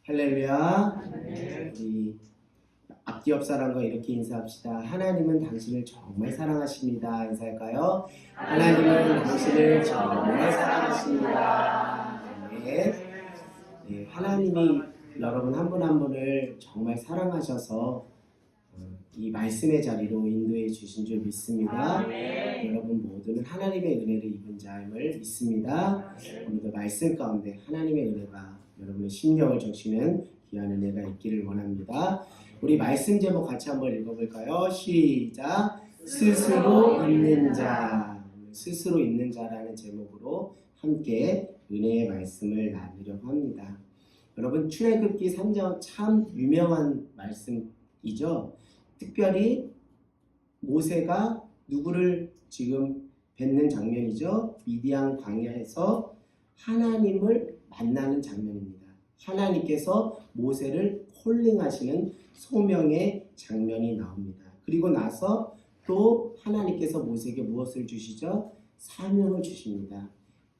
할렐루야. 우리 앞뒤 옆 사람과 이렇게 인사합시다. 하나님은 당신을 정말 사랑하십니다. 인사할까요? 하나님은 당신을 정말 사랑하십니다. 네. 네, 하나님이 여러분 한 분 한 분을 정말 사랑하셔서 이 말씀의 자리로 인도해 주신 줄 믿습니다. 여러분 모두는 하나님의 은혜를 입은 자임을 믿습니다. 오늘도 말씀 가운데 하나님의 은혜가 여러분의 심령을 적시는 귀한 은혜가 있기를 원합니다. 우리 말씀 제목 같이 한번 읽어볼까요? 시작! 스스로 있는 자. 스스로 있는 자라는 제목으로 함께 은혜의 말씀을 나누려고 합니다. 여러분 출애굽기 3장 참 유명한 말씀이죠. 특별히 모세가 누구를 지금 뵙는 장면이죠. 미디안 광야에서 하나님을 만나는 장면입니다. 하나님께서 모세를 콜링하시는 소명의 장면이 나옵니다. 그리고 나서 또 하나님께서 모세에게 무엇을 주시죠? 사명을 주십니다.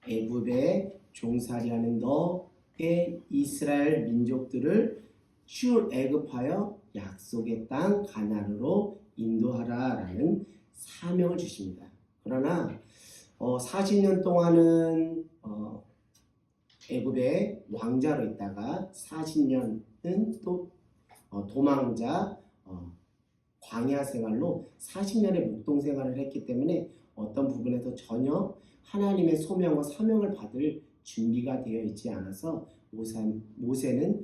애굽에 종살이하는 너의 이스라엘 민족들을 출애굽하여 약속의 땅 가나안으로 인도하라라는 사명을 주십니다. 그러나 40년 동안은 애굽의 왕자로 있다가 40년은 또 도망자 광야 생활로 40년의 묵동 생활을 했기 때문에 어떤 부분에서 전혀 하나님의 소명과 사명을 받을 준비가 되어 있지 않아서 모세는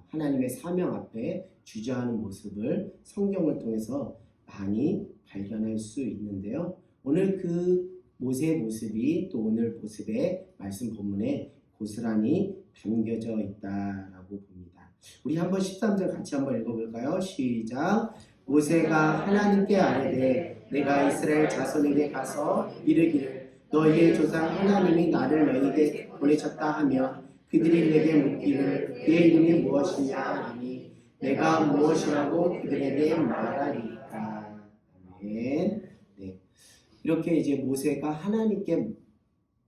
하나님의 사명 앞에 주저하는 모습을 성경을 통해서 많이 발견할 수 있는데요. 오늘 그 모세의 모습이 또 오늘 모습의 말씀 본문에 고스란히 담겨져 있다라고 봅니다. 우리 한번 13절 같이 한번 읽어볼까요? 시작! 모세가 하나님께 아뢰되 내가 이스라엘 자손에게 가서 이르기를 너희의 조상 하나님이 나를 너희에게 보내셨다 하면 그들이 내게 묻기를 그의 이름이 무엇이냐 하니 내가 무엇이라고 그들에게 말하리까. 아멘. 네. 이렇게 이제 모세가 하나님께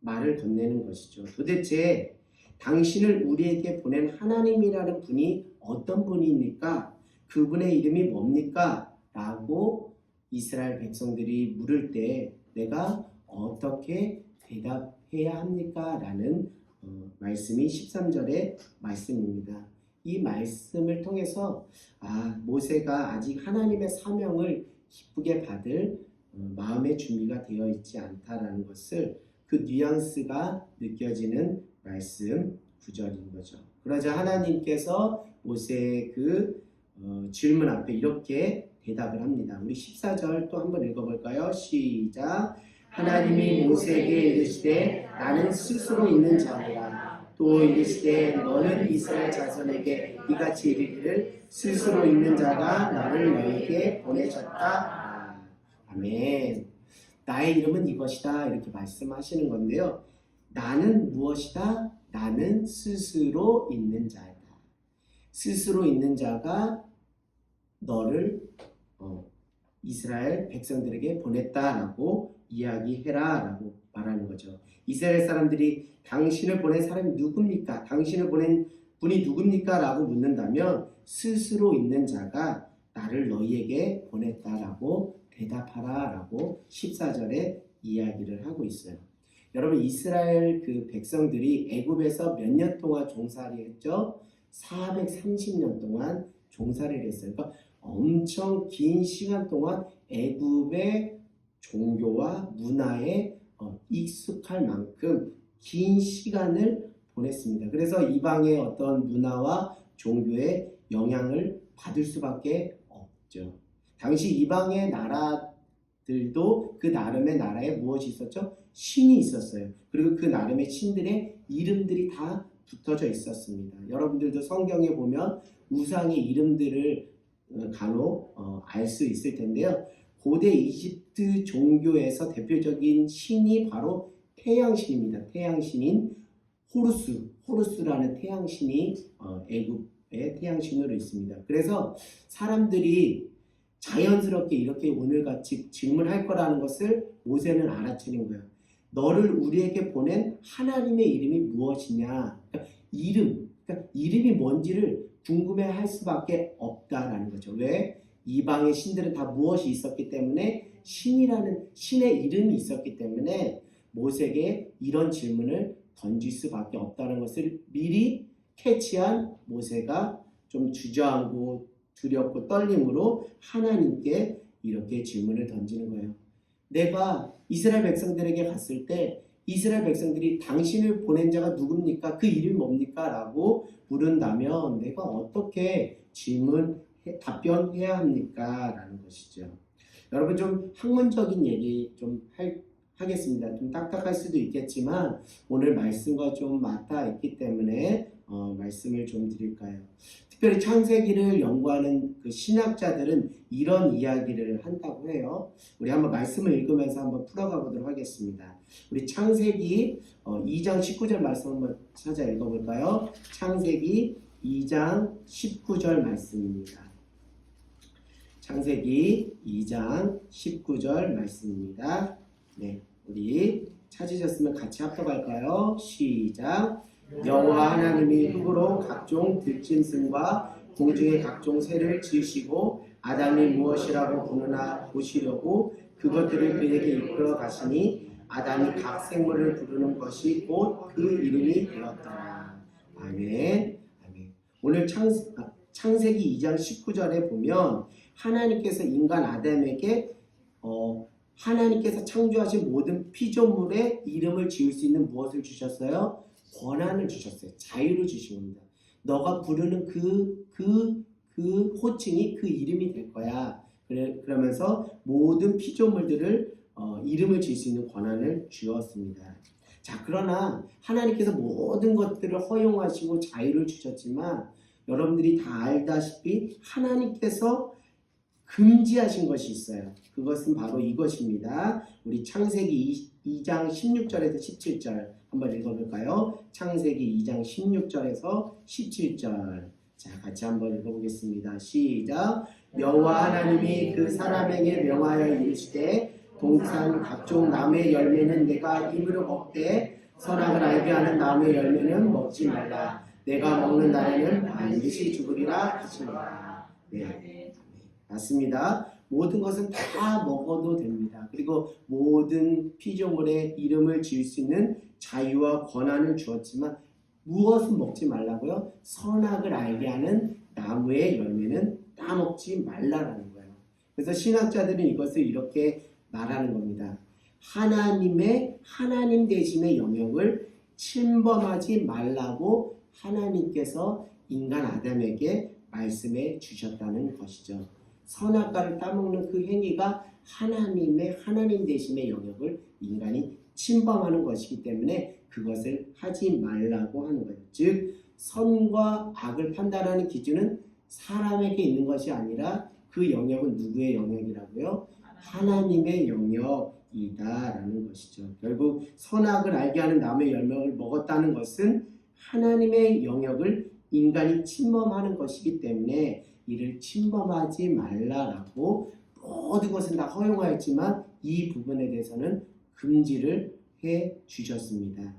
말을 건네는 것이죠. 도대체 당신을 우리에게 보낸 하나님이라는 분이 어떤 분입니까? 그분의 이름이 뭡니까? 라고 이스라엘 백성들이 물을 때 내가 어떻게 대답해야 합니까? 라는 말씀이 13절의 말씀입니다. 이 말씀을 통해서 모세가 아직 하나님의 사명을 기쁘게 받을 마음의 준비가 되어 있지 않다라는 것을 그 뉘앙스가 느껴지는 말씀 구절인 거죠. 그러자 하나님께서 모세의 그 질문 앞에 이렇게 대답을 합니다. 우리 14절 또 한번 읽어볼까요? 시작! 하나님이 모세에게 이르시되 나는 스스로 있는 자니라. 또 이르시되 너는 이스라엘 자손에게 이같이 이르기를 스스로 있는 자가 나를 너희에게 보내셨다. 아멘. 나의 이름은 이것이다 이렇게 말씀하시는 건데요. 나는 무엇이다? 나는 스스로 있는 자이다. 스스로 있는 자가 너를 이스라엘 백성들에게 보냈다라고 이야기해라 라고 말하는 거죠. 이스라엘 사람들이 당신을 보낸 사람이 누굽니까? 당신을 보낸 분이 누굽니까? 라고 묻는다면 스스로 있는 자가 나를 너희에게 보냈다라고 대답하라 라고 14절에 이야기를 하고 있어요. 여러분 이스라엘 그 백성들이 애굽에서 몇 년 동안 종살이 했죠? 430년 동안 종살이를 했어요. 그러니까 엄청 긴 시간 동안 애굽의 종교와 문화에 익숙할 만큼 긴 시간을 보냈습니다. 그래서 이방의 어떤 문화와 종교의 영향을 받을 수밖에 없죠. 당시 이방의 나라들도 그 나름의 나라에 무엇이 있었죠? 신이 있었어요. 그리고 그 나름의 신들의 이름들이 다 붙어져 있었습니다. 여러분들도 성경에 보면 우상의 이름들을 간혹 알 수 있을 텐데요. 고대 이집트 종교에서 대표적인 신이 바로 태양신입니다. 태양신인 호루스라는 태양신이 애굽의 태양신으로 있습니다. 그래서 사람들이 자연스럽게 이렇게 오늘같이 질문할 거라는 것을 모세는 알아채는 거예요. 너를 우리에게 보낸 하나님의 이름이 무엇이냐? 이름, 그러니까 이름이 뭔지를 궁금해할 수밖에 없다라는 거죠. 왜? 이방의 신들은 다 무엇이 있었기 때문에 신이라는 신의 이름이 있었기 때문에 모세에게 이런 질문을 던질 수밖에 없다는 것을 미리 캐치한 모세가 좀 주저앉고 두렵고 떨림으로 하나님께 이렇게 질문을 던지는 거예요. 내가 이스라엘 백성들에게 갔을 때 이스라엘 백성들이 당신을 보낸 자가 누굽니까? 그 이름이 뭡니까? 라고 물은다면 내가 어떻게 답변해야 합니까? 라는 것이죠. 여러분 좀 학문적인 얘기 좀 하겠습니다. 좀 딱딱할 수도 있겠지만 오늘 말씀과 좀 맞닿아 있기 때문에 말씀을 좀 드릴까요? 특별히 창세기를 연구하는 그 신학자들은 이런 이야기를 한다고 해요. 우리 한번 말씀을 읽으면서 한번 풀어가 보도록 하겠습니다. 우리 창세기 2장 19절 말씀 한번 찾아 읽어볼까요? 창세기 2장 19절 말씀입니다. 창세기 2장 19절 말씀입니다. 네, 우리 찾으셨으면 같이 합독할까요? 시작. 여호와 하나님이 흙으로 각종 들짐승과 공중의 각종 새를 지으시고 아담이 무엇이라고 부르나 보시려고 그것들을 그에게 이끌어 가시니 아담이 각 생물을 부르는 것이 곧 그 이름이 되었더라. 아멘. 아멘. 오늘 창세기 2장 19절에 보면 하나님께서 인간 아담에게 하나님께서 창조하신 모든 피조물의 이름을 지을 수 있는 무엇을 주셨어요? 권한을 주셨어요. 자유를 주신 겁니다. 너가 부르는 그 호칭이 그 이름이 될 거야. 그러면서 모든 피조물들을 이름을 지을 수 있는 권한을 주었습니다. 자, 그러나 하나님께서 모든 것들을 허용하시고 자유를 주셨지만 여러분들이 다 알다시피 하나님께서 금지하신 것이 있어요. 그것은 바로 이것입니다. 우리 창세기 2장 16절에서 17절 한번 읽어볼까요? 창세기 2장 16절에서 17절. 자, 같이 한번 읽어보겠습니다. 시작. 여호와 하나님이 그 사람에게 명하여 이르시되 동산 각종 나무의 열매는 내가 입으로 먹되 선악을 알게 하는 나무의 열매는 먹지 말라. 내가 먹는 날에는 반드시 죽으리라 하시니라. 네, 맞습니다. 모든 것은 다 먹어도 됩니다. 그리고 모든 피조물의 이름을 지을 수 있는 자유와 권한을 주었지만 무엇은 먹지 말라고요? 선악을 알게 하는 나무의 열매는 따먹지 말라라는 거예요. 그래서 신학자들은 이것을 이렇게 말하는 겁니다. 하나님 대신의 영역을 침범하지 말라고 하나님께서 인간 아담에게 말씀해 주셨다는 것이죠. 선악과를 따먹는 그 행위가 하나님 대신의 영역을 인간이 침범하는 것이기 때문에 그것을 하지 말라고 하는 거예요. 즉 선과 악을 판단하는 기준은 사람에게 있는 것이 아니라 그 영역은 누구의 영역이라고요? 하나님의 영역이다라는 것이죠. 결국 선악을 알게 하는 나무의 열매를 먹었다는 것은 하나님의 영역을 인간이 침범하는 것이기 때문에 이를 침범하지 말라라고 모든 것은 다 허용하였지만 이 부분에 대해서는 금지를 해 주셨습니다.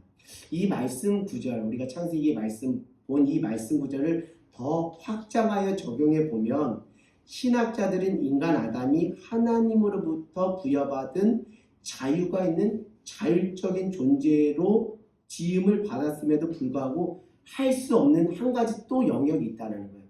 이 말씀 구절, 우리가 창세기 말씀 본 이 말씀 구절을 더 확장하여 적용해 보면 신학자들은 인간 아담이 하나님으로부터 부여받은 자유가 있는 자율적인 존재로 지음을 받았음에도 불구하고 할 수 없는 한 가지 또 영역이 있다는 거예요.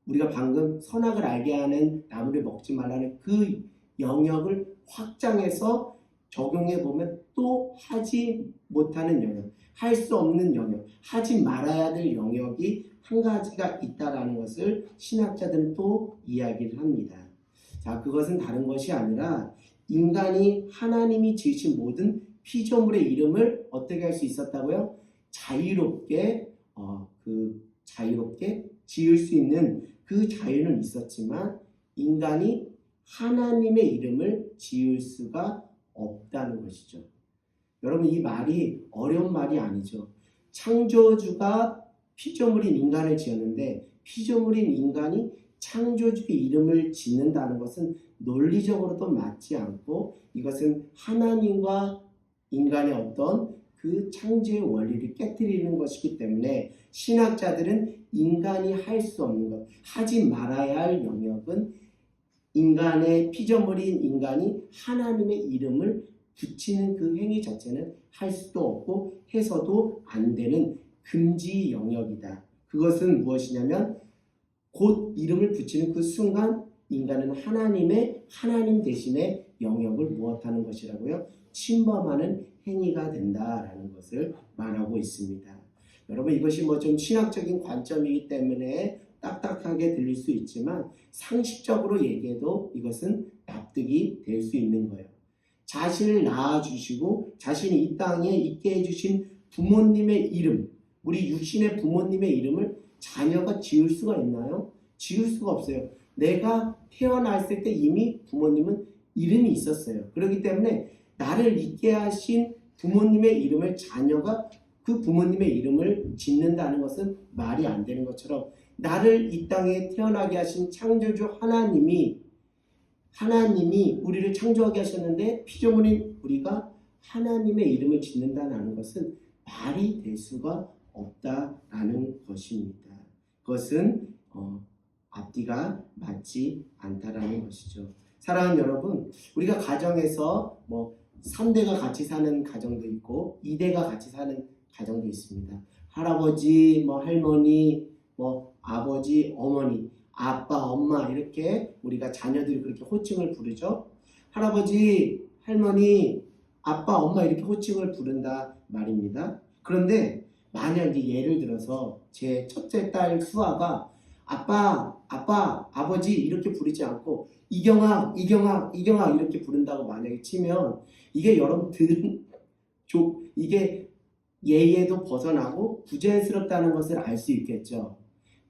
우리가 방금 선악을 알게 하는 나무를 먹지 말라는 그 영역을 확장해서 적용해 보면 또 하지 못하는 영역, 할 수 없는 영역, 하지 말아야 될 영역이 한 가지가 있다라는 것을 신학자들은 또 이야기를 합니다. 자, 그것은 다른 것이 아니라 인간이 하나님이 지으신 모든 피조물의 이름을 어떻게 할 수 있었다고요? 자유롭게 지을 수 있는 그 자유는 있었지만 인간이 하나님의 이름을 지을 수가 없다는 것이죠. 여러분, 이 말이 어려운 말이 아니죠. 창조주가 피조물인 인간을 지었는데 피조물인 인간이 창조주의 이름을 짓는다는 것은 논리적으로도 맞지 않고 이것은 하나님과 인간의 어떤 그 창조의 원리를 깨뜨리는 것이기 때문에 신학자들은 인간이 할 수 없는 것, 하지 말아야 할 영역은 인간의 피조물인 인간이 하나님의 이름을 붙이는 그 행위 자체는 할 수도 없고 해서도 안 되는 금지 영역이다. 그것은 무엇이냐면 곧 이름을 붙이는 그 순간 인간은 하나님 대신의 영역을 무엇하는 것이라고요? 침범하는 행위가 된다라는 것을 말하고 있습니다. 여러분 이것이 뭐 좀 신학적인 관점이기 때문에 딱딱하게 들릴 수 있지만 상식적으로 얘기해도 이것은 납득이 될 수 있는 거예요. 자신을 낳아주시고 자신이 이 땅에 있게 해주신 부모님의 이름, 우리 육신의 부모님의 이름을 자녀가 지을 수가 있나요? 지을 수가 없어요. 내가 태어났을 때 이미 부모님은 이름이 있었어요. 그렇기 때문에 나를 있게 하신 부모님의 이름을 자녀가 그 부모님의 이름을 짓는다는 것은 말이 안 되는 것처럼 나를 이 땅에 태어나게 하신 창조주 하나님이 우리를 창조하게 하셨는데 피조물인 우리가 하나님의 이름을 짓는다는 것은 말이 될 수가 없다라는 것입니다. 그것은 앞뒤가 맞지 않다라는 것이죠. 사랑하는 여러분, 우리가 가정에서 뭐 3대가 같이 사는 가정도 있고 2대가 같이 사는 가정도 있습니다. 할아버지, 뭐 할머니, 뭐 아버지, 어머니, 아빠, 엄마 이렇게 우리가 자녀들이 그렇게 호칭을 부르죠. 할아버지, 할머니, 아빠, 엄마 이렇게 호칭을 부른다 말입니다. 그런데 만약에 예를 들어서 제 첫째 딸 수아가 아빠, 아버지 이렇게 부르지 않고 이경아 이렇게 부른다고 만약에 치면 이게 여러분들은 이게 예의에도 벗어나고 부자연스럽다는 것을 알 수 있겠죠.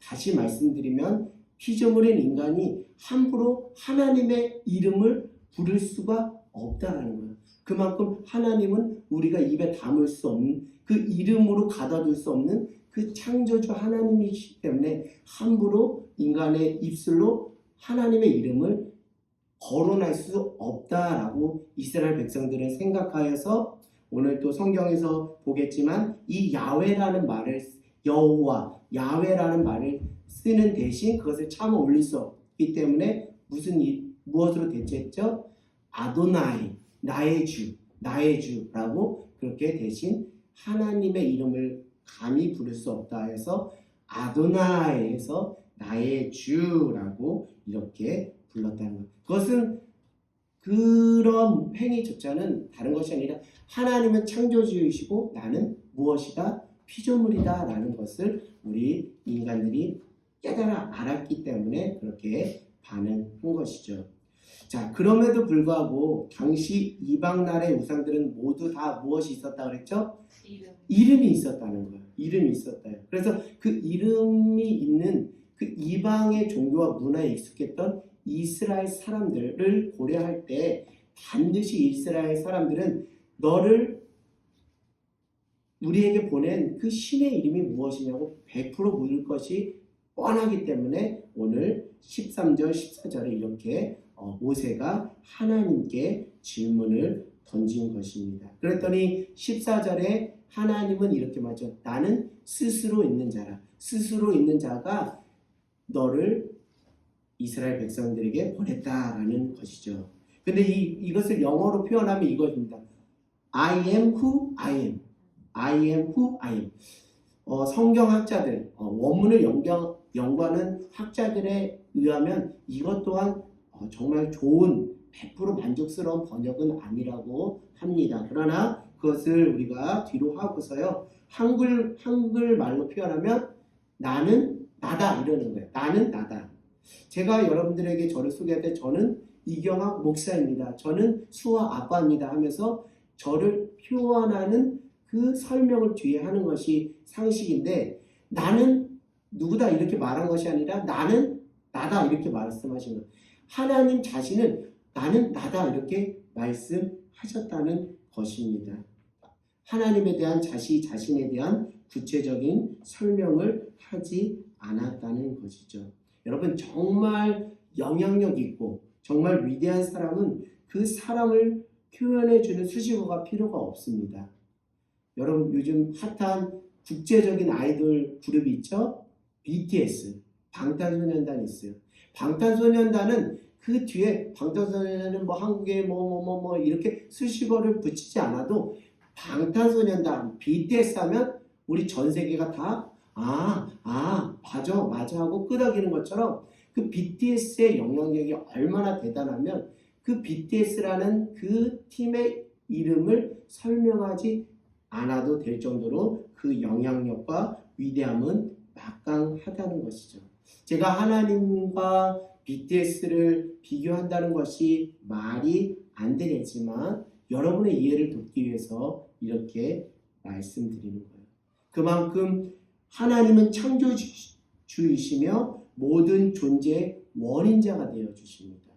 다시 말씀드리면 피조물인 인간이 함부로 하나님의 이름을 부를 수가 없다라는 거예요. 그만큼 하나님은 우리가 입에 담을 수 없는 그 이름으로 가둬둘 수 없는 그 창조주 하나님이시기 때문에 함부로 인간의 입술로 하나님의 이름을 거론할 수 없다라고 이스라엘 백성들은 생각하여서 오늘 또 성경에서 보겠지만 이 야훼라는 말을 여호와 야훼라는 말을 쓰는 대신 그것을 참아 올릴 수 없기 때문에 무엇으로 대체했죠? 아도나이 나의 주라고 그렇게 대신 하나님의 이름을 감히 부를 수 없다 해서 아도나이에서 나의 주라고 이렇게 불렀다는 것. 그것은 그런 행위조차는 다른 것이 아니라 하나님은 창조주이시고 나는 무엇이다? 피조물이다 라는 것을 우리 인간들이 깨달아 알았기 때문에 그렇게 반응한 것이죠. 자, 그럼에도 불구하고 당시 이방 나라의 우상들은 모두 다 무엇이 있었다 그랬죠? 이름이 있었다는 거예요. 이름이 있었다. 그래서 그 이름이 있는 그 이방의 종교와 문화에 익숙했던 이스라엘 사람들을 고려할 때 반드시 이스라엘 사람들은 너를 우리에게 보낸 그 신의 이름이 무엇이냐고 100% 묻을 것이 뻔하기 때문에 오늘 13절, 14절에 이렇게 모세가 하나님께 질문을 던진 것입니다. 그랬더니 14절에 하나님은 이렇게 말하죠. 나는 스스로 있는 자라. 스스로 있는 자가 너를 이스라엘 백성들에게 보냈다라는 것이죠. 근데 이것을 영어로 표현하면 이것입니다. I am who I am. I am who I am. 성경학자들, 원문을 연구하는 학자들에 의하면 이것 또한 정말 좋은 100% 만족스러운 번역은 아니라고 합니다. 그러나 그것을 우리가 뒤로 하고서요. 한글 말로 표현하면 나는 나다 이러는 거예요. 나는 나다. 제가 여러분들에게 저를 소개할 때 저는 이경학 목사입니다. 저는 수아 아빠입니다 하면서 저를 표현하는 그 설명을 뒤에 하는 것이 상식인데 나는 누구다 이렇게 말한 것이 아니라 나는 나다 이렇게 말씀하신 거예요. 하나님 자신은 나는 나다 이렇게 말씀하셨다는 것입니다. 하나님에 대한 자신에 대한 구체적인 설명을 하지 않았다는 것이죠. 여러분 정말 영향력 있고 정말 위대한 사람은 그 사람을 표현해 주는 수식어가 필요가 없습니다. 여러분 요즘 핫한 국제적인 아이돌 그룹이 있죠? BTS, 방탄소년단이 있어요. 방탄소년단은 그 뒤에 방탄소년단은 뭐 한국에 뭐 이렇게 수식어를 붙이지 않아도 방탄소년단, BTS 하면 우리 전 세계가 다 맞아 하고 끄덕이는 것처럼 그 BTS의 영향력이 얼마나 대단하면 그 BTS라는 그 팀의 이름을 설명하지 않아도 될 정도로 그 영향력과 위대함은 막강하다는 것이죠. 제가 하나님과 BTS를 비교한다는 것이 말이 안 되겠지만 여러분의 이해를 돕기 위해서 이렇게 말씀드리는 거예요. 그만큼 하나님은 창조주이시며 모든 존재의 원인자가 되어 주십니다.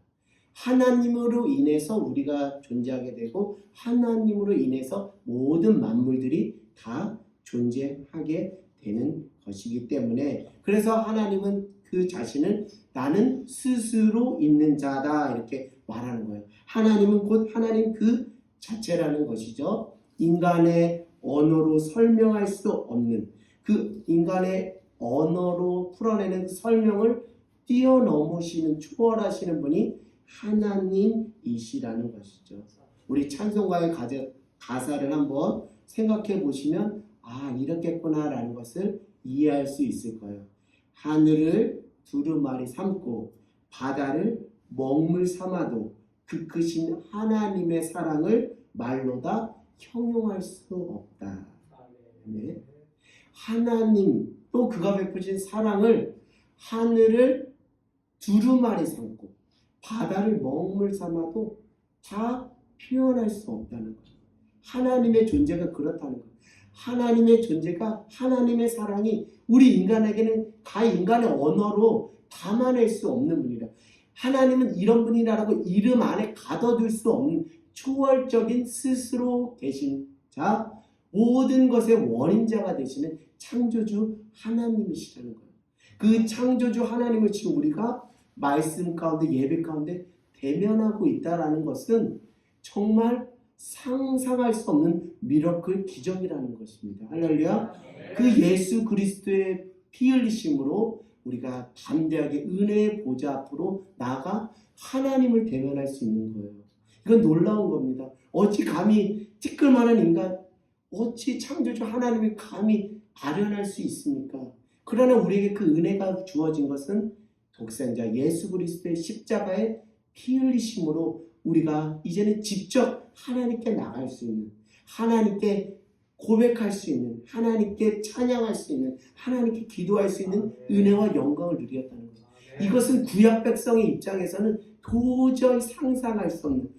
하나님으로 인해서 우리가 존재하게 되고 하나님으로 인해서 모든 만물들이 다 존재하게 되는 것이기 때문에 그래서 하나님은 그 자신을 나는 스스로 있는 자다 이렇게 말하는 거예요. 하나님은 곧 하나님 그 자체라는 것이죠. 인간의 언어로 설명할 수 없는 그 인간의 언어로 풀어내는 설명을 뛰어넘으시는 초월하시는 분이 하나님이시라는 것이죠. 우리 찬송가의 가사를 한번 생각해 보시면 이렇겠구나라는 것을 이해할 수 있을 거예요. 하늘을 두루마리 삼고 바다를 먹물 삼아도 그 크신 하나님의 사랑을 말로다 형용할 수 없다. 네. 하나님 또 그가 베푸신 사랑을 하늘을 두루마리 삼고 바다를 먹물 삼아도 다 표현할 수 없다는 거예요. 하나님의 존재가 그렇다는 거예요. 하나님의 존재가 하나님의 사랑이 우리 인간에게는 다 인간의 언어로 담아낼 수 없는 분이라. 하나님은 이런 분이라고 이름 안에 가둬둘 수 없는 초월적인 스스로 계신 자, 모든 것의 원인자가 되시는 창조주 하나님이시라는 거예요. 그 창조주 하나님을 지금 우리가 말씀 가운데 예배 가운데 대면하고 있다라는 것은 정말 상상할 수 없는 미러클 기적이라는 것입니다. 할렐루야. 그 예수 그리스도의 피 흘리심으로 우리가 담대하게 은혜의 보좌 앞으로 나아가 하나님을 대면할 수 있는 거예요. 이건 놀라운 겁니다. 어찌 감히 티끌만한 인간, 어찌 창조주 하나님이 감히 아련할 수 있습니까? 그러나 우리에게 그 은혜가 주어진 것은 독생자 예수 그리스도의 십자가의 피 흘리심으로 우리가 이제는 직접 하나님께 나갈 수 있는, 하나님께 고백할 수 있는, 하나님께 찬양할 수 있는, 하나님께 기도할 수 있는 은혜와 영광을 누렸다는 거죠. 이것은 구약 백성의 입장에서는 도저히 상상할 수 없는,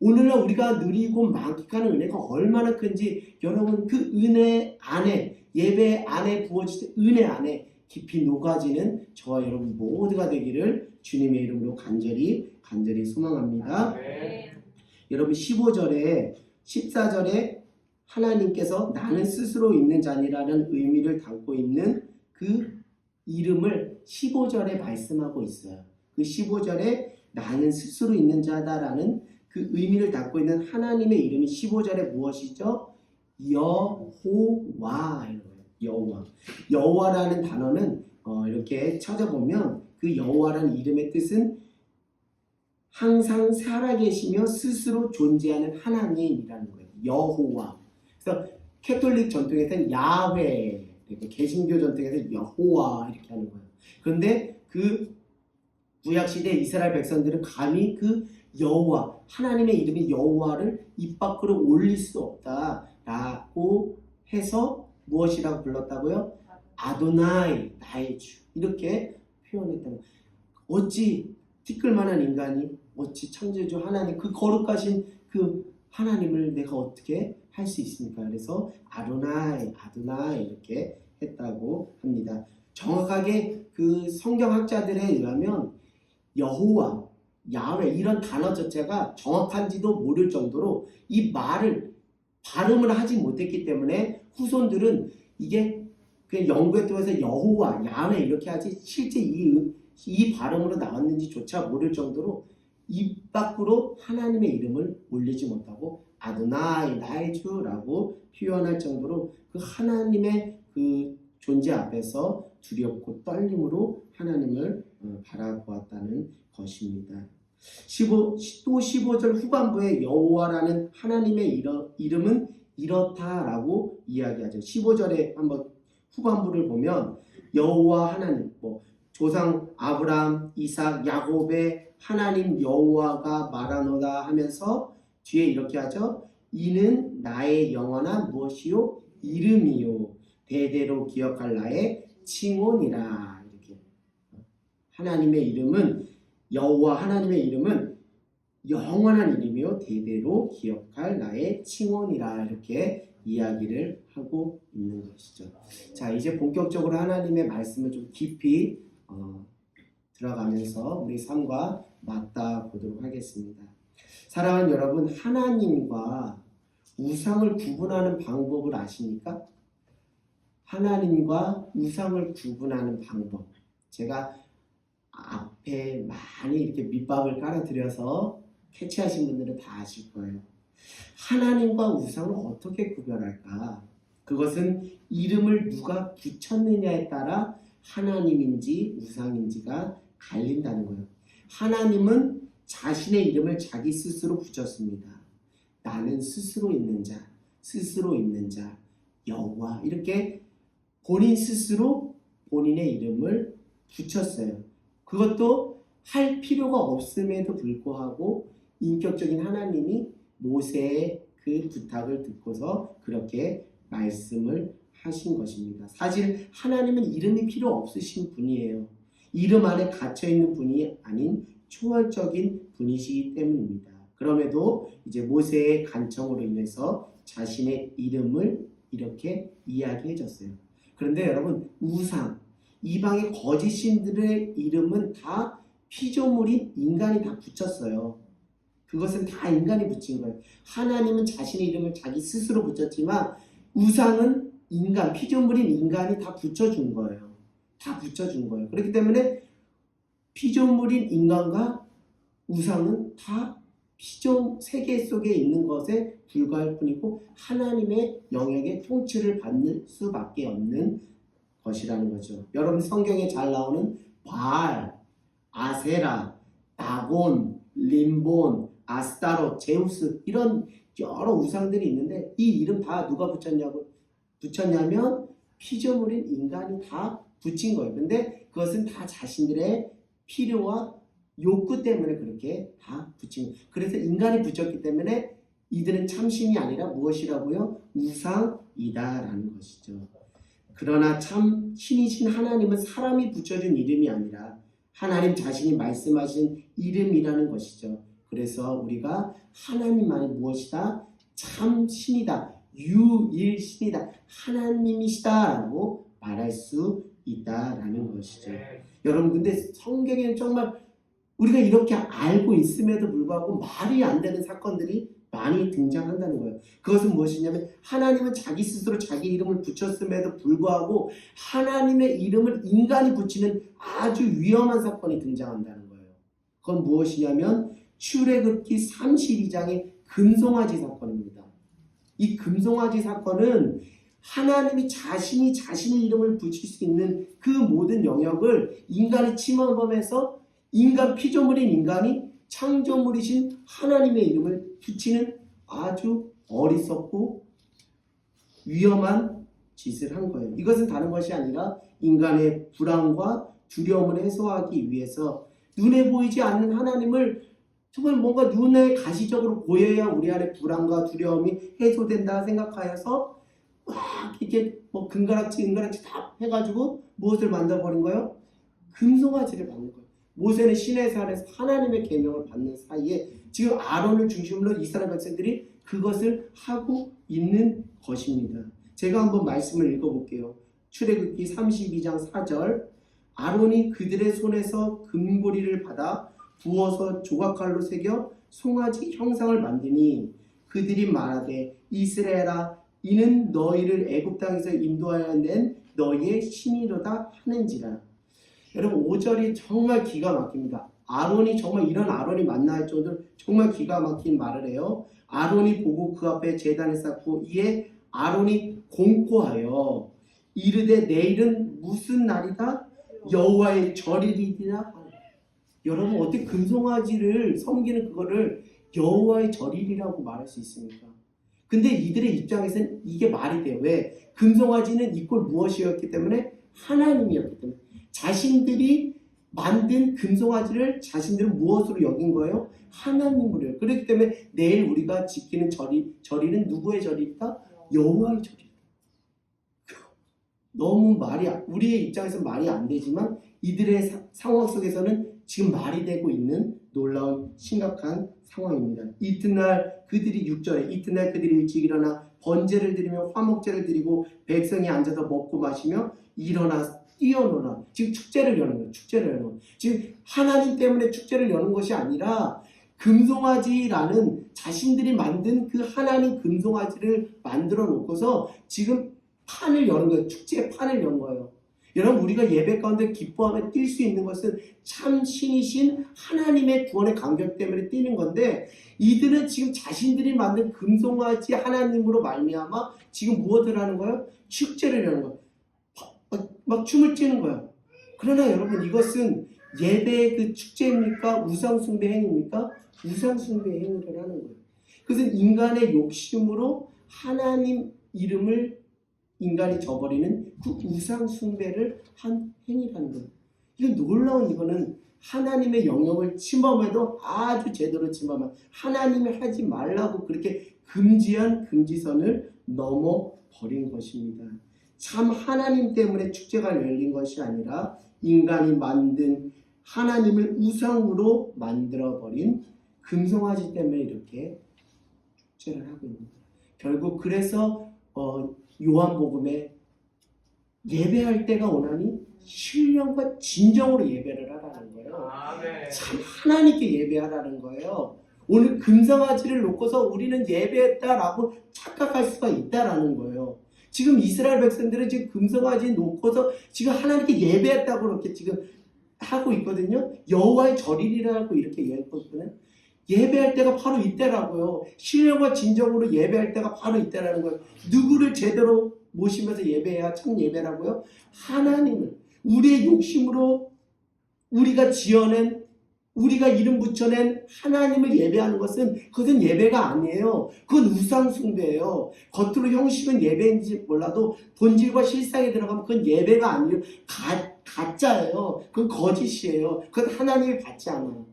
오늘날 우리가 누리고 만끽하는 은혜가 얼마나 큰지 여러분 그 은혜 안에, 예배 안에 부어지는 은혜 안에 깊이 녹아지는 저와 여러분 모두가 되기를 주님의 이름으로 간절히 소망합니다. 여러분 15절에 14절에 하나님께서 나는 스스로 있는 자니라는 의미를 담고 있는 그 이름을 15절에 말씀하고 있어요. 그 15절에 나는 스스로 있는 자다라는 그 의미를 담고 있는 하나님의 이름이 15절에 무엇이죠? 여호와. 여호와라는 단어는 이렇게 찾아보면 그 여호와라는 이름의 뜻은 항상 살아계시며 스스로 존재하는 하나님이라는 거예요. 여호와. 그래서 캐톨릭 전통에서는 야훼, 개신교 전통에서는 여호와 이렇게 하는 거예요. 그런데 그 구약시대 이스라엘 백성들은 감히 그 여호와, 하나님의 이름인 여호와를 입 밖으로 올릴 수 없다라고 해서 무엇이라고 불렀다고요? 아도나이, 나의 주. 이렇게 표현했다는 거예요. 어찌 티끌만한 인간이, 어찌 창조주 하나님, 그 거룩하신 그 하나님을 내가 어떻게 할 수 있습니까? 그래서 아도나이 이렇게 했다고 합니다. 정확하게 그 성경학자들에 의하면 여호와, 야훼 이런 단어 자체가 정확한지도 모를 정도로 이 말을 발음을 하지 못했기 때문에 후손들은 이게 그냥 연구에 통해서 여호와, 야훼 이렇게 하지 실제 이 발음으로 나왔는지조차 모를 정도로 입 밖으로 하나님의 이름을 올리지 못하고 아도나이 나의 주라고 표현할 정도로 그 하나님의 그 존재 앞에서 두렵고 떨림으로 하나님을 바라보았다는 것입니다. 또 15절 후반부에 여호와라는 하나님의 이름은 이렇다라고 이야기하죠. 15절에 한번 후반부를 보면 여호와 하나님, 조상 아브라함, 이삭, 야곱의 하나님 여호와가 말하노다 하면서 뒤에 이렇게 하죠. 이는 나의 영원한 무엇이요? 이름이요. 대대로 기억할 나의 칭혼이라. 이렇게 하나님의 이름은 여호와 하나님의 이름은 영원한 이름이요 대대로 기억할 나의 칭혼이라 이렇게 이야기를 하고 있는 것이죠. 자, 이제 본격적으로 하나님의 말씀을 좀 깊이 들어가면서 우리 삶과 맞닿아 보도록 하겠습니다. 사랑하는 여러분, 하나님과 우상을 구분하는 방법을 아십니까? 하나님과 우상을 구분하는 방법. 제가 앞에 많이 이렇게 밑밥을 깔아드려서 캐치하신 분들은 다 아실 거예요. 하나님과 우상을 어떻게 구별할까? 그것은 이름을 누가 붙였느냐에 따라 하나님인지 우상인지가 갈린다는 거예요. 하나님은 자신의 이름을 자기 스스로 붙였습니다. 나는 스스로 있는 자, 여호와 이렇게 본인 스스로 본인의 이름을 붙였어요. 그것도 할 필요가 없음에도 불구하고 인격적인 하나님이 모세의 그 부탁을 듣고서 그렇게 말씀을 하신 것입니다. 사실 하나님은 이름이 필요 없으신 분이에요. 이름 안에 갇혀있는 분이 아닌 초월적인 분이시기 때문입니다. 그럼에도 이제 모세의 간청으로 인해서 자신의 이름을 이렇게 이야기해 줬어요. 그런데 여러분, 우상, 이방의 거짓 신들의 이름은 다 피조물인 인간이 다 붙였어요. 그것은 다 인간이 붙인 거예요. 하나님은 자신의 이름을 자기 스스로 붙였지만 우상은 인간, 피조물인 인간이 다 붙여준 거예요. 그렇기 때문에 피조물인 인간과 우상은 다 피조 세계 속에 있는 것에 불과할 뿐이고 하나님의 영역의 통치를 받을 수밖에 없는 것이라는 거죠. 여러분 성경에 잘 나오는 바알, 아세라, 다곤, 림본, 아스타롯, 제우스 이런 여러 우상들이 있는데 이 이름 다 누가 붙였냐면 피조물인 인간이 다 붙인 거예요. 근데 그것은 다 자신들의 필요와 욕구 때문에 그렇게 다 붙인 거예요. 그래서 인간이 붙였기 때문에 이들은 참신이 아니라 무엇이라고요? 우상이다라는 것이죠. 그러나 참 신이신 하나님은 사람이 붙여준 이름이 아니라 하나님 자신이 말씀하신 이름이라는 것이죠. 그래서 우리가 하나님만이 무엇이다? 참 신이다. 유일신이다. 하나님이시다라고 말할 수 있다라는 것이죠. 여러분 근데 성경에는 정말 우리가 이렇게 알고 있음에도 불구하고 말이 안 되는 사건들이 많이 등장한다는 거예요. 그것은 무엇이냐면 하나님은 자기 스스로 자기 이름을 붙였음에도 불구하고 하나님의 이름을 인간이 붙이는 아주 위험한 사건이 등장한다는 거예요. 그건 무엇이냐면 출애굽기 32장의 금송아지 사건입니다. 이 금송아지 사건은 하나님이 자신이 자신의 이름을 붙일 수 있는 그 모든 영역을 인간이 침범해서 인간 피조물인 인간이 창조물이신 하나님의 이름을 붙이는 아주 어리석고 위험한 짓을 한 거예요. 이것은 다른 것이 아니라 인간의 불안과 두려움을 해소하기 위해서 눈에 보이지 않는 하나님을 정말 뭔가 눈에 가시적으로 보여야 우리 안에 불안과 두려움이 해소된다 생각하여서 막 이렇게 금가락지 다 해가지고 무엇을 만들어버린 거예요? 금송아지를 만든 거예요. 모세는 시내 산에서 하나님의 계명을 받는 사이에 지금 아론을 중심으로 이스라엘 백성들이 그것을 하고 있는 것입니다. 제가 한번 말씀을 읽어볼게요. 출애굽기 32장 4절 아론이 그들의 손에서 금고리를 받아 부어서 조각칼로 새겨 송아지 형상을 만드니 그들이 말하되 이스라엘아 이는 너희를 애굽 땅에서 인도하여 낸 너희의 신이로다 하는지라. 여러분 5절이 정말 기가 막힙니다. 아론이 정말 이런 아론이 맞나 할 정도로 정말 기가 막힌 말을 해요. 아론이 보고 그 앞에 제단을 쌓고 이에 아론이 공포하여 이르되 내일은 무슨 날이다? 여호와의 절일이라. 여러분 어떻게 금송아지를 섬기는 그거를 여호와의 절일이라고 말할 수 있습니까? 근데 이들의 입장에서는 이게 말이 돼요. 왜? 금송아지는 이꼴 무엇이었기 때문에? 하나님이었기 때문에. 자신들이 만든 금송아지를 자신들은 무엇으로 여긴 거예요? 하나님으로요. 그렇기 때문에 내일 우리가 지키는 절일은 누구의 절일이다? 여호와의 절이다. 너무 우리의 입장에서 말이 안 되지만 이들의 상황 속에서는 지금 말이 되고 있는 놀라운 심각한 상황입니다. 이튿날 그들이 6절에 이튿날 그들이 일찍 일어나 번제를 드리며 화목제를 드리고 백성이 앉아서 먹고 마시며 일어나 뛰어노라. 지금 축제를 여는 거예요. 축제를 여는 거예요. 지금 하나님 때문에 축제를 여는 것이 아니라 금송아지라는 자신들이 만든 그 하나님 금송아지를 만들어 놓고서 지금 판을 여는 거예요. 축제의 판을 연 거예요. 여러분 우리가 예배 가운데 기뻐하며 뛸 수 있는 것은 참 신이신 하나님의 구원의 감격 때문에 뛰는 건데 이들은 지금 자신들이 만든 금송아지 하나님으로 말미암아 지금 무엇을 하는 거예요? 축제를 여는 거예요. 막 춤을 추는 거예요. 그러나 여러분 이것은 예배의 그 축제입니까? 우상숭배 행위입니까? 우상숭배 행위를 하는 거예요. 그것은 인간의 욕심으로 하나님 이름을 인간이 저버리는 그 우상숭배를 한 행위라는 거예요. 이건 놀라운 이거는 하나님의 영역을 침범해도 아주 제대로 침범한 하나님이 하지 말라고 그렇게 금지한 금지선을 넘어버린 것입니다. 참 하나님 때문에 축제가 열린 것이 아니라 인간이 만든 하나님을 우상으로 만들어버린 금송아지 때문에 이렇게 축제를 하고 있는 거예요. 결국 그래서 요한복음에 예배할 때가 오나니 신령과 진정으로 예배를 하라는 거예요. 참 하나님께 예배하라는 거예요. 오늘 금송아지를 놓고서 우리는 예배했다라고 착각할 수가 있다라는 거예요. 지금 이스라엘 백성들은 지금 금송아지 놓고서 지금 하나님께 예배했다고 그렇게 지금 하고 있거든요. 여호와의 절일이라고 이렇게 얘기했거든요. 예배할 때가 바로 이때라고요. 신령과 진정으로 예배할 때가 바로 이때라는 거예요. 누구를 제대로 모시면서 예배해야 참 예배라고요? 하나님을. 우리의 욕심으로 우리가 지어낸 우리가 이름 붙여낸 하나님을 예배하는 그것은 예배가 아니에요. 그건 우상숭배예요. 겉으로 형식은 예배인지 몰라도 본질과 실상에 들어가면 그건 예배가 아니에요. 가짜예요. 그건 거짓이에요. 그건 하나님이 받지 않아요.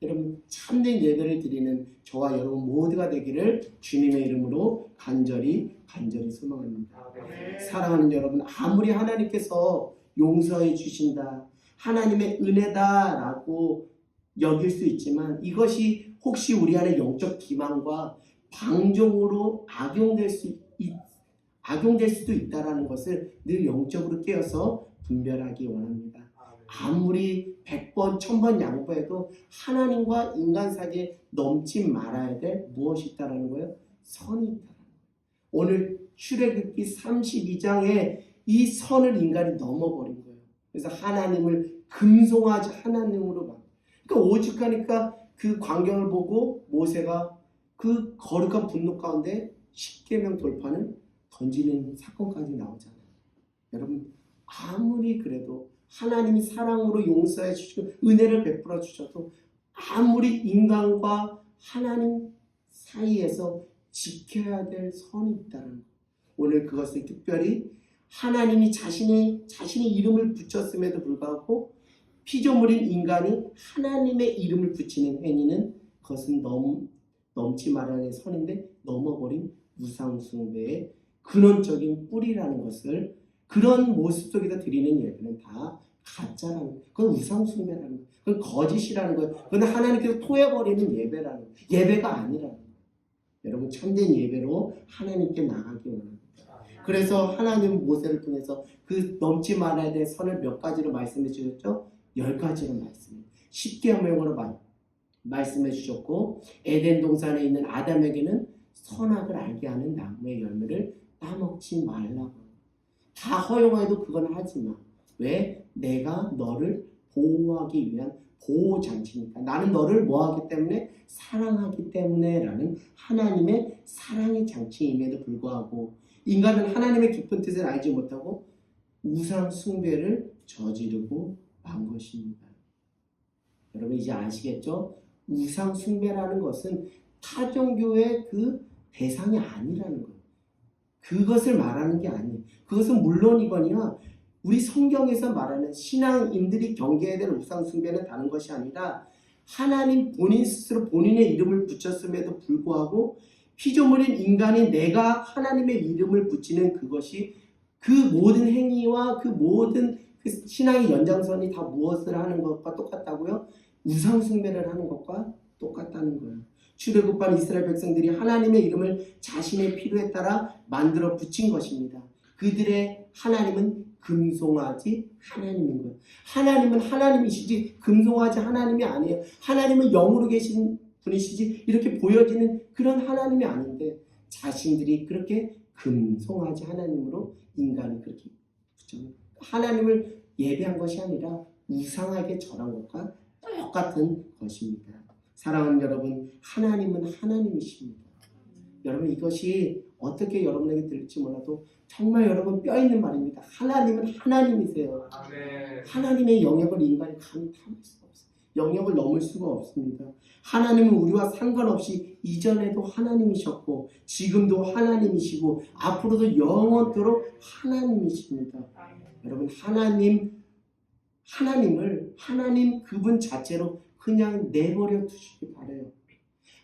여러분 참된 예배를 드리는 저와 여러분 모두가 되기를 주님의 이름으로 간절히 소망합니다. 사랑하는 여러분, 아무리 하나님께서 용서해 주신다, 하나님의 은혜다라고 여길 수 있지만 이것이 혹시 우리 안에 영적 기만과 방종으로 악용될 수도 있다는 것을 늘 영적으로 깨어서 분별하기 원합니다. 아무리 100번, 1000번 양보해도 하나님과 인간 사이에 넘지 말아야 될 무엇이 있다는 거예요? 선이 있다는 거예요. 오늘 출애굽기 32장에 이 선을 인간이 넘어버린 거예요. 그래서 하나님을 금송아지 하나님으로 막. 그러니까 오죽하니까 그 광경을 보고 모세가 그 거룩한 분노 가운데 10계명 돌파는 던지는 사건까지 나오잖아요. 여러분 아무리 그래도 하나님이 사랑으로 용서해 주시고 은혜를 베풀어 주셔도 아무리 인간과 하나님 사이에서 지켜야 될 선이 있다는 것. 오늘 그것을 특별히 하나님이 자신의 이름을 붙였음에도 불구하고 피조물인 인간이 하나님의 이름을 붙이는 행위는 그것은 넘지 말아야 할 선인데 넘어버린 우상숭배의 근원적인 뿌리라는 것을 그런 모습 속에서 드리는 예배는 다 가짜라는 거예요. 그건 우상숭배라는 거예요. 그건 거짓이라는 거예요. 그건 하나님께서 토해버리는 예배라는 거예요. 예배가 아니라는 거예요. 여러분 참된 예배로 하나님께 나가기 원합니다. 그래서 하나님은 모세를 통해서 그 넘지 말아야 될 선을 몇 가지로 말씀해 주셨죠? 10가지로 말씀해요. 10계명으로 말씀해 주셨고 에덴 동산에 있는 아담에게는 선악을 알게 하는 나무의 열매를 따먹지 말라고. 다 허용해도 그건 하지 마. 왜? 내가 너를 보호하기 위한 보호 장치니까. 나는 너를 뭐하기 때문에? 사랑하기 때문에 라는 하나님의 사랑의 장치임에도 불구하고 인간은 하나님의 깊은 뜻을 알지 못하고 우상 숭배를 저지르고 만 것입니다. 여러분 이제 아시겠죠? 우상 숭배라는 것은 타종교의 그 대상이 아니라는 거예요. 그것을 말하는 게 아니에요. 그것은 물론이거니와 우리 성경에서 말하는 신앙인들이 경계해야 될 우상 숭배는 다른 것이 아니라 하나님 본인 스스로 본인의 이름을 붙였음에도 불구하고 피조물인 인간인 내가 하나님의 이름을 붙이는 그것이 그 모든 행위와 그 모든 그 신앙의 연장선이 다 무엇을 하는 것과 똑같다고요? 우상 숭배를 하는 것과 똑같다는 거예요. 출애굽한 이스라엘 백성들이 하나님의 이름을 자신의 필요에 따라 만들어 붙인 것입니다. 그들의 하나님은 금송아지 하나님인 거예요. 하나님은 하나님이시지 금송아지 하나님이 아니에요. 하나님은 영으로 계신 분이시지 이렇게 보여지는 그런 하나님이 아닌데 자신들이 그렇게 금송아지 하나님으로 인간이 그렇게 붙여요. 하나님을 예배한 것이 아니라 우상에게 절한 것과 똑같은 것입니다. 사랑하는 여러분, 하나님은 하나님이십니다. 여러분 이것이 어떻게 여러분에게 들릴지 몰라도 정말 여러분 뼈 있는 말입니다. 하나님은 하나님이세요. 아멘. 하나님의 영역을 인간이 감당할 수가 없어요. 영역을 넘을 수가 없습니다. 하나님은 우리와 상관없이 이전에도 하나님이셨고 지금도 하나님이시고 앞으로도 영원토록 하나님이십니다. 여러분 하나님을 하나님 그분 자체로 그냥 내버려 두시기 바래요.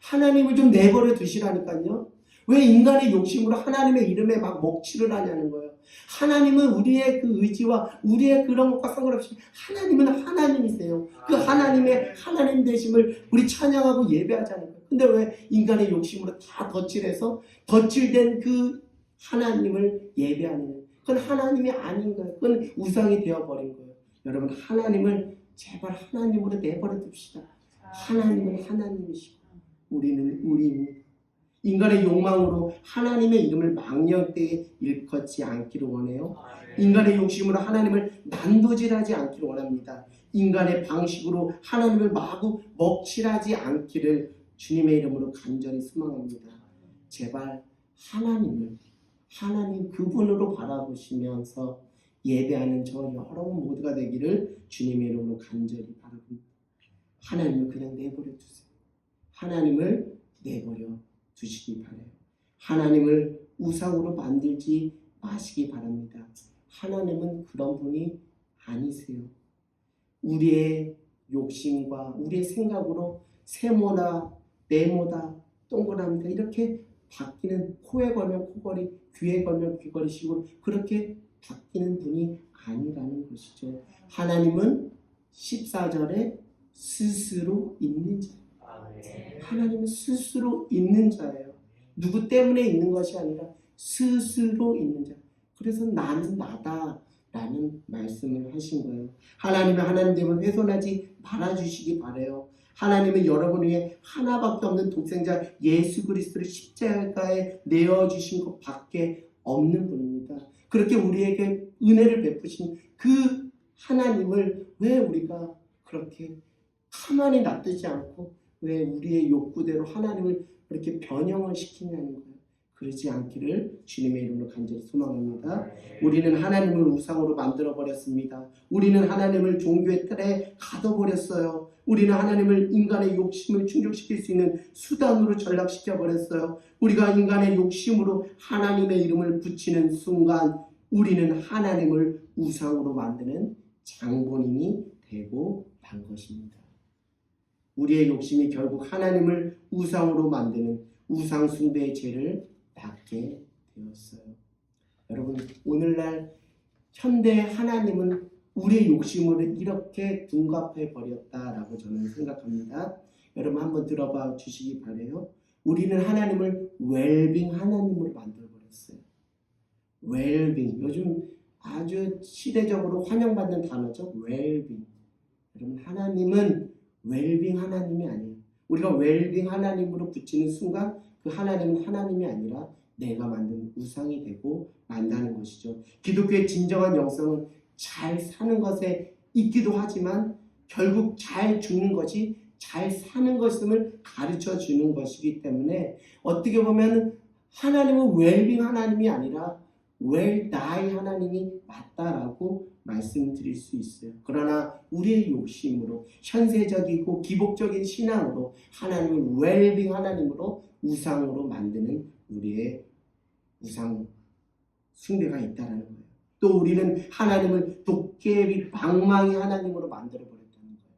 하나님을 좀 내버려 두시라니까요. 왜 인간의 욕심으로 하나님의 이름에 막 먹칠을 하냐는 거예요. 하나님은 우리의 그 의지와 우리의 그런 것과 상관없이 하나님은 하나님이세요. 그 하나님의 하나님 되심을 우리 찬양하고 예배하자는 거예요. 근데 왜 인간의 욕심으로 다 덧칠해서 덧칠된 그 하나님을 예배하는 거예요. 그건 하나님이 아닌 거예요. 그건 우상이 되어버린 거예요. 여러분 하나님을 제발 하나님으로 내버려 둡시다. 하나님은 하나님이시고 우리는 우리입니다. 인간의 욕망으로 하나님의 이름을 망령되이 일컫지 않기를 원해요. 인간의 욕심으로 하나님을 난도질하지 않기를 원합니다. 인간의 방식으로 하나님을 마구 먹칠하지 않기를 주님의 이름으로 간절히 소망합니다. 제발 하나님 그분으로 바라보시면서 예배하는 저 여러분 모두가 되기를 주님의 이름으로 간절히 바랍니다. 하나님을 그냥 내버려 두세요. 하나님을 내버려 두시기 바라요. 하나님을 우상으로 만들지 마시기 바랍니다. 하나님은 그런 분이 아니세요. 우리의 욕심과 우리의 생각으로 세모나 네모다 동그라미다 이렇게 바뀌는 코에 걸면 코걸이 귀에 걸면 귀걸이 식으로 그렇게 바뀌는 분이 아니라는 것이죠. 하나님은 14절에 스스로 있는 자. 하나님은 스스로 있는 자예요. 누구 때문에 있는 것이 아니라 스스로 있는 자. 그래서 나는 나다 라는 말씀을 하신 거예요. 하나님의 하나님됨을 훼손하지 말아주시기 바라요. 하나님은 여러분 위해 하나밖에 없는 독생자 예수 그리스도를 십자가에 내어주신 것밖에 없는 분입니다. 그렇게 우리에게 은혜를 베푸신 그 하나님을 왜 우리가 그렇게 가만히 놔두지 않고 왜 우리의 욕구대로 하나님을 그렇게 변형을 시키냐는 거예요. 그러지 않기를 주님의 이름으로 간절히 소망합니다. 우리는 하나님을 우상으로 만들어버렸습니다. 우리는 하나님을 종교의 틀에 가둬버렸어요. 우리는 하나님을 인간의 욕심을 충족시킬 수 있는 수단으로 전락시켜버렸어요. 우리가 인간의 욕심으로 하나님의 이름을 붙이는 순간 우리는 하나님을 우상으로 만드는 장본인이 되고 만 것입니다. 우리의 욕심이 결국 하나님을 우상으로 만드는 우상 숭배의 죄를 낳게 되었어요. 여러분 오늘날 현대 하나님은 우리의 욕심을 이렇게 둔갑해 버렸다라고 저는 생각합니다. 여러분 한번 들어봐 주시기 바라요. 우리는 하나님을 웰빙 하나님으로 만들어 버렸어요. 웰빙 요즘 아주 시대적으로 환영받는 단어죠. 웰빙. 여러분 하나님은 웰빙 하나님이 아니에요. 우리가 웰빙 하나님으로 붙이는 순간 그 하나님은 하나님이 아니라 내가 만든 우상이 되고 만다는 것이죠. 기독교의 진정한 영성은 잘 사는 것에 있기도 하지만 결국 잘 죽는 것이 잘 사는 것임을 가르쳐 주는 것이기 때문에 어떻게 보면 하나님은 웰빙 하나님이 아니라 웰다이 하나님이 맞다라고 말씀드릴 수 있어요. 그러나 우리의 욕심으로 현세적이고 기복적인 신앙으로 하나님을 웰빙 하나님으로 우상으로 만드는 우리의 우상 숭배가 있다는 거예요. 또 우리는 하나님을 도깨비 방망이 하나님으로 만들어버렸다는 거예요.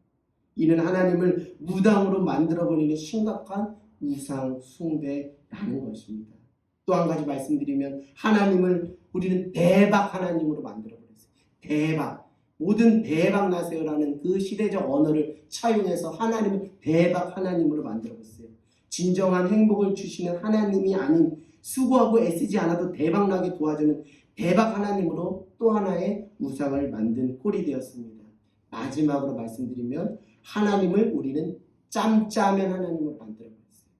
이는 하나님을 무당으로 만들어버리는 심각한 우상 숭배라는 것입니다. 또 한 가지 말씀드리면 하나님을 우리는 대박 하나님으로 만들어버렸어요. 대박. 모든 대박 나세요라는 그 시대적 언어를 차용해서 하나님을 대박 하나님으로 만들어버렸어요. 진정한 행복을 주시는 하나님이 아닌 수고하고 애쓰지 않아도 대박 나게 도와주는 대박 하나님으로 또 하나의 우상을 만든 꼴이 되었습니다. 마지막으로 말씀드리면 하나님을 우리는 짬짜면 하나님으로 만들어버렸어요.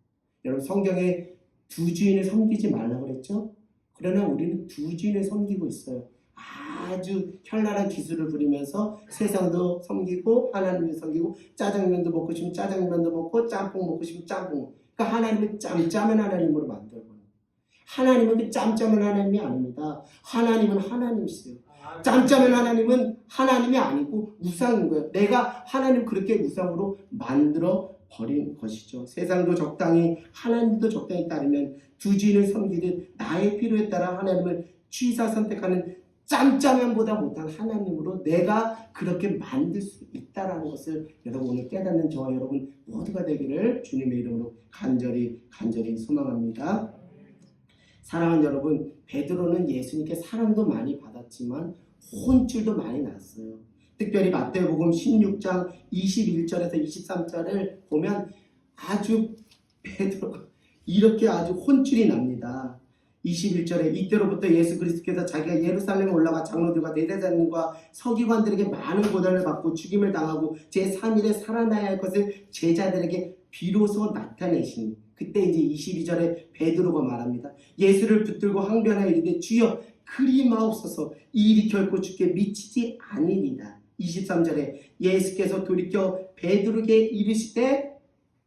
여러분 성경에 두 주인을 섬기지 말라고 그랬죠? 그러나 우리는 두 주인을 섬기고 있어요. 아주 현란한 기술을 부리면서 세상도 섬기고 하나님도 섬기고 짜장면도 먹고 싶으면 짜장면도 먹고 짬뽕 먹고 싶으면 짬뽕. 그러니까 하나님은 짬짜면 하나님으로 만들어버려요. 하나님은 그 짬짜면 하나님이 아닙니다. 하나님은 하나님이세요. 짬짜면 하나님은 하나님이 아니고 우상인 거예요. 내가 하나님 그렇게 우상으로 만들어 버린 것이죠. 세상도 적당히 하나님도 적당히 따르면 두 주인을 섬기듯 나의 필요에 따라 하나님을 취사 선택하는 짬짜면보다 못한 하나님으로 내가 그렇게 만들 수 있다는 것을 여러분 오늘 깨닫는 저와 여러분 모두가 되기를 주님의 이름으로 간절히 소망합니다. 사랑하는 여러분, 베드로는 예수님께 사랑도 많이 받았지만 혼쭐도 많이 났어요. 특별히 마태복음 16장 21절에서 23절을 보면 아주 베드로가 이렇게 아주 혼쭐이 납니다. 21절에 이때로부터 예수 그리스도께서 자기가 예루살렘에 올라가 장로들과 대제사장과 서기관들에게 많은 고난을 받고 죽임을 당하고 제3일에 살아나야 할 것을 제자들에게 비로소 나타내시니 그때 이제 22절에 베드로가 말합니다. 예수를 붙들고 항변하여 이르되 주여 그리 마옵소서 이 일이 결코 주께 미치지 아니리다. 23절에 예수께서 돌이켜 베드로에게 이르시되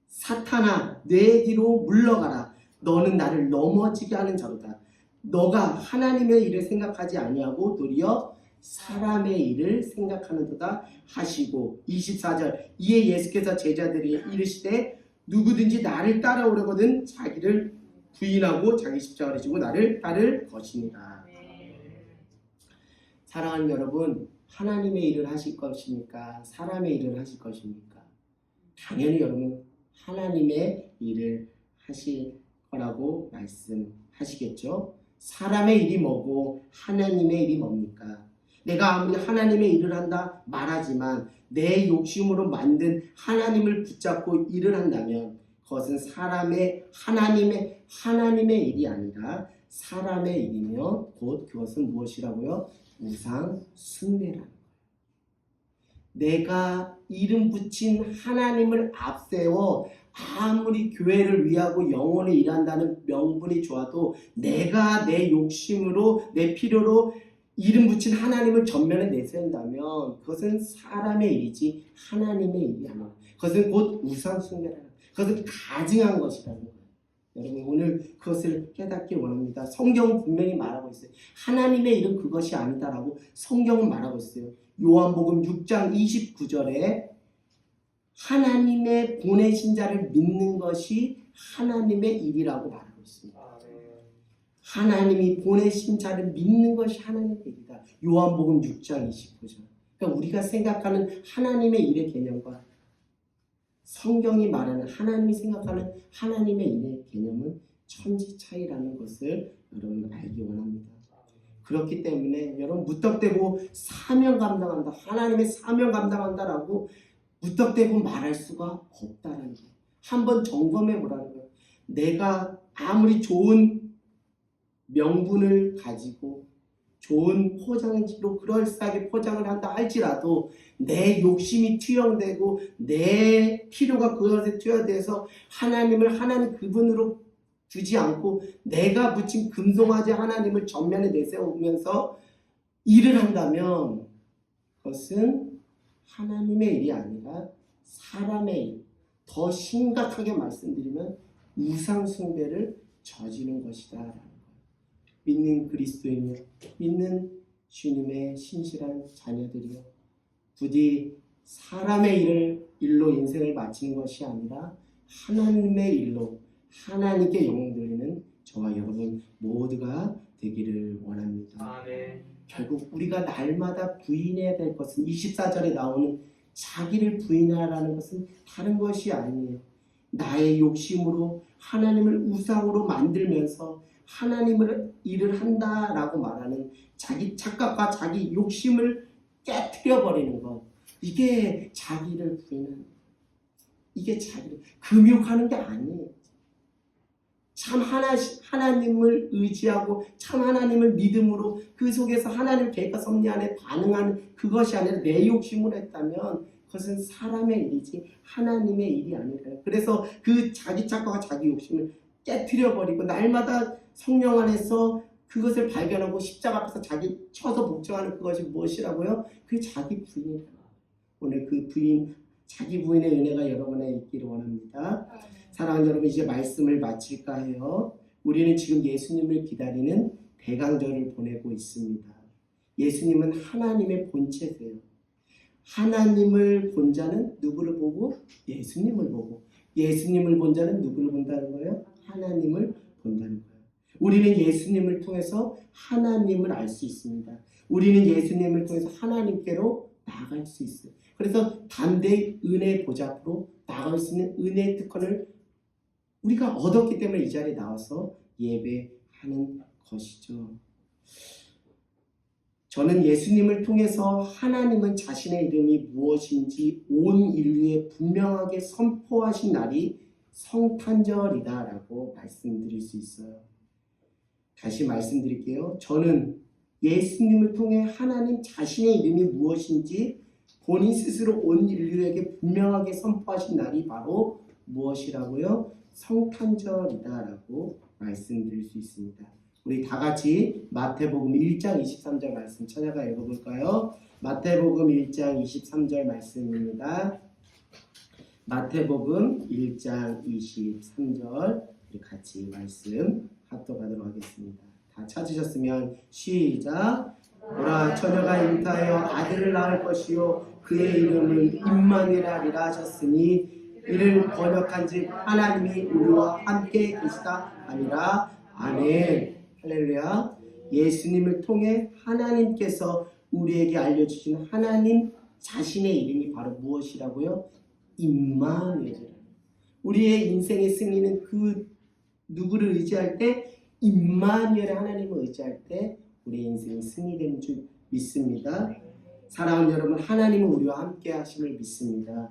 사탄아 내 뒤로 물러가라. 너는 나를 넘어지게 하는 자로다. 너가 하나님의 일을 생각하지 아니하고 도리어 사람의 일을 생각하는도다 하시고 24절 이에 예수께서 제자들이 이르시되 누구든지 나를 따라오려거든 자기를 부인하고 자기 십자가를 지고 나를 따를 것이니라. 사랑하는 여러분, 하나님의 일을 하실 것입니까? 사람의 일을 하실 것입니까? 당연히 여러분 하나님의 일을 하실 거라고 말씀하시겠죠. 사람의 일이 뭐고 하나님의 일이 뭡니까? 내가 아무리 하나님의 일을 한다 말하지만 내 욕심으로 만든 하나님을 붙잡고 일을 한다면 그것은 하나님의 일이 아니라 사람의 일이며 곧 그것은 무엇이라고요? 우상 숭배라는 거예요. 내가 이름 붙인 하나님을 앞세워 아무리 교회를 위하고 영혼을 일한다는 명분이 좋아도 내가 내 욕심으로 내 필요로 이름 붙인 하나님을 전면에 내세운다면 그것은 사람의 일이지 하나님의 일이 아니야. 그것은 곧 우상 숭배라는 거예요. 그것은 가증한 것이라는 거예요. 여러분 오늘 그것을 깨닫기 원합니다. 성경은 분명히 말하고 있어요. 하나님의 일은 그것이 아니다라고 성경은 말하고 있어요. 요한복음 6장 29절에 하나님의 보내신 자를 믿는 것이 하나님의 일이라고 말하고 있습니다. 하나님이 보내신 자를 믿는 것이 하나님의 일이다. 요한복음 6장 29절. 그러니까 우리가 생각하는 하나님의 일의 개념과 성경이 말하는 하나님이 생각하는 하나님의 일의 개념은 천지 차이라는 것을 여러분 알기 원합니다. 그렇기 때문에 여러분 무턱대고 사명 감당한다, 하나님의 사명 감당한다라고 무턱대고 말할 수가 없다는 거예요. 한번 점검해 보라는 거예요. 내가 아무리 좋은 명분을 가지고 좋은 포장지로 그럴싸하게 포장을 한다 할지라도 내 욕심이 투영되고 내 필요가 그것에 투여돼서 하나님을 하나님 그분으로 두지 않고 내가 붙인 금송아지 하나님을 전면에 내세우면서 일을 한다면 그것은 하나님의 일이 아니라 사람의 일. 더 심각하게 말씀드리면 우상 숭배를 저지른 것이다 라는 거예요. 믿는 그리스도인이요, 믿는 주님의 신실한 자녀들이요, 부디 사람의 일로 인생을 마치는 것이 아니라 하나님의 일로 하나님께 영광 돌리는 저와 여러분 모두가 되기를 원합니다. 결국 우리가 날마다 부인해야 될 것은 24절에 나오는 자기를 부인하라는 것은 다른 것이 아니에요. 나의 욕심으로 하나님을 우상으로 만들면서 하나님을 일을 한다라고 말하는 자기 착각과 자기 욕심을 깨트려버리는 것, 이게 자기를 부인하는, 이게 자기를 금욕하는 게 아니에요. 참 하나님을 의지하고 참 하나님을 믿음으로 그 속에서 하나님 계획과 섭리 안에 반응하는 그것이 아니라 내 욕심으로 했다면 그것은 사람의 일이지 하나님의 일이 아니라요. 그래서 그 자기 착각과 자기 욕심을 깨트려버리고 날마다 성령 안에서 그것을 발견하고 십자가 앞에서 자기 쳐서 복종하는 그것이 무엇이라고요? 그게 자기 부인이다. 오늘 그 부인, 자기 부인의 은혜가 여러분에 있기를 원합니다. 사랑하는 여러분, 이제 말씀을 마칠까 해요. 우리는 지금 예수님을 기다리는 대강절을 보내고 있습니다. 예수님은 하나님의 본체세요. 하나님을 본 자는 누구를 보고? 예수님을 보고. 예수님을 본 자는 누구를 본다는 거예요? 하나님을 본다는 거예요. 우리는 예수님을 통해서 하나님을 알 수 있습니다. 우리는 예수님을 통해서 하나님께로 나아갈 수 있어요. 그래서 담대히 은혜의 보좌 앞으로 나아갈 수 있는 은혜의 특권을 우리가 얻었기 때문에 이 자리에 나와서 예배하는 것이죠. 저는 예수님을 통해서 하나님은 자신의 이름이 무엇인지 온 인류에 분명하게 선포하신 날이 성탄절이다라고 말씀드릴 수 있어요. 다시 말씀드릴게요. 저는 예수님을 통해 하나님 자신의 이름이 무엇인지 본인 스스로 온 인류에게 분명하게 선포하신 날이 바로 무엇이라고요? 성탄절이다라고 말씀드릴 수 있습니다. 우리 다 같이 마태복음 1장 23절 말씀 찾아가 읽어볼까요? 마태복음 1장 23절 말씀입니다. 마태복음 1장 23절 우리 같이 말씀 합독하도록 하겠습니다. 다 찾으셨으면 시작. 보라, 처녀가 잉타하여 아들을 낳을 것이요 그의 이름을 임마누엘이라 하셨으니 이를 번역한즉 하나님이 우리와 함께 계시다 아니라. 아멘. 할렐루야. 예수님을 통해 하나님께서 우리에게 알려주신 하나님 자신의 이름이 바로 무엇이라고요? 임마누엘이라는. 우리의 인생의 승리는 그 누구를 의지할 때? 임마누엘 하나님을 의지할 때 우리의 인생이 승리되는 줄 믿습니다. 사랑하는 여러분, 하나님은 우리와 함께 하심을 믿습니다.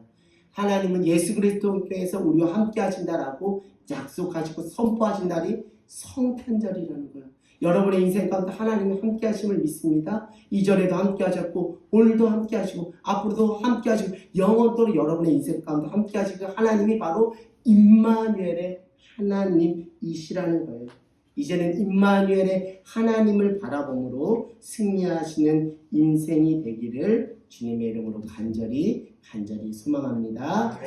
하나님은 예수 그리스도를 통해서 우리와 함께 하신다라고 약속하시고 선포하신 날이 성탄절이라는 거예요. 여러분의 인생 가운데 하나님이 함께 하심을 믿습니다. 이전에도 함께 하셨고 오늘도 함께 하시고 앞으로도 함께 하시고 영원토록 여러분의 인생 가운데 함께 하시고 하나님이 바로 임마누엘의 하나님이시라는 거예요. 이제는 임마누엘의 하나님을 바라봄으로 승리하시는 인생이 되기를 주님의 이름으로 간절히 소망합니다.